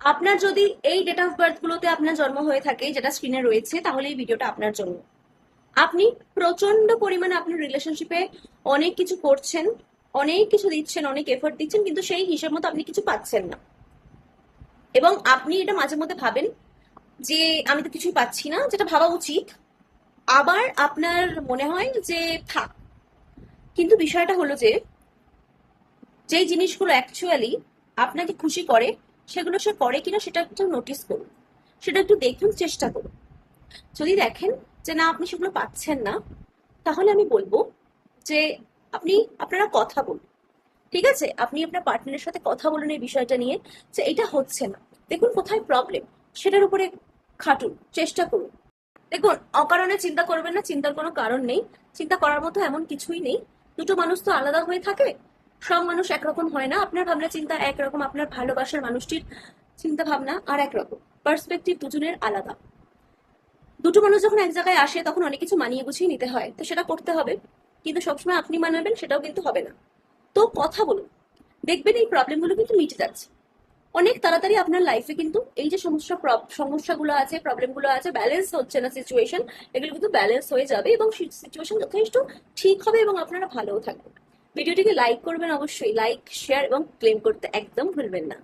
আপনার যদি এই ডেট অফ বার্থ গুলোতে আপনার জন্ম হয়ে থাকে, যেটা স্ক্রিনে রয়েছে, তাহলে এই ভিডিওটা আপনার জন্য। আপনি প্রচন্ড পরিমাণে আপনার রিলেশনশিপে অনেক কিছু করছেন, অনেক কিছু দিচ্ছেন, অনেক এফোর্ট দিচ্ছেন, কিন্তু সেই হিসেব মতো আপনি কিছু পাচ্ছেন না। এবং আপনি এটা মাঝে মধ্যে ভাবেন যে আমি তো কিছুই পাচ্ছি না, যেটা ভাবা উচিত। আবার আপনার মনে হয় যে থাক। কিন্তু বিষয়টা হলো যে যেই জিনিসগুলো অ্যাকচুয়ালি আপনাকে খুশি করে, সেগুলো সে করে কিনা সেটা একটু নোটিস করুন, সেটা একটু দেখুন, চেষ্টা করুন। যদি দেখেন যে না, আপনি সেগুলো পাচ্ছেন না, তাহলে আমি বলবো যে আপনি আপনারা কথা বলুন। ঠিক আছে, আপনি আপনার পার্টনারের সাথে কথা বলুন এই বিষয়টা নিয়ে, যে এটা হচ্ছে না, দেখুন কোথায় প্রবলেম, সেটার উপরে খাটুন, চেষ্টা করুন। দেখুন, অকারণে চিন্তা করবেন না, চিন্তার কোনো কারণ নেই। চিন্তা করার মতো এমন কিছুই নেই। দুটো মানুষ তো আলাদা হয়ে থাকে, সব মানুষ একরকম হয় না। আপনার ভাবনা চিন্তা একরকম, আপনার ভালোবাসার মানুষটির চিন্তা ভাবনা আর একরকম, পার্সপেক্টিভ দুজনের আলাদা। দুটো মানুষ যখন এক জায়গায় আসে তখন অনেক কিছু মানিয়ে গুছিয়ে নিতে হয়, তো সেটা করতে হবে। কিন্তু সবসময় আপনি মানাবেন সেটাও কিন্তু হবে না। তো কথা বলুন, দেখবেন এই প্রবলেমগুলো কিন্তু মিটে যাচ্ছে অনেক তাড়াতাড়ি। আপনার লাইফে কিন্তু এই যে সমস্যাগুলো আছে, প্রবলেমগুলো আছে, ব্যালেন্স হচ্ছে না সিচুয়েশন, এগুলো কিন্তু ব্যালেন্স হয়ে যাবে এবং সিচুয়েশন যথেষ্ট ঠিক হবে এবং আপনারা ভালোও থাকবেন। ভিডিওটিকে লাইক করবেন অবশ্যই, লাইক, শেয়ার এবং ক্লেম করতে একদম ভুলবেন না।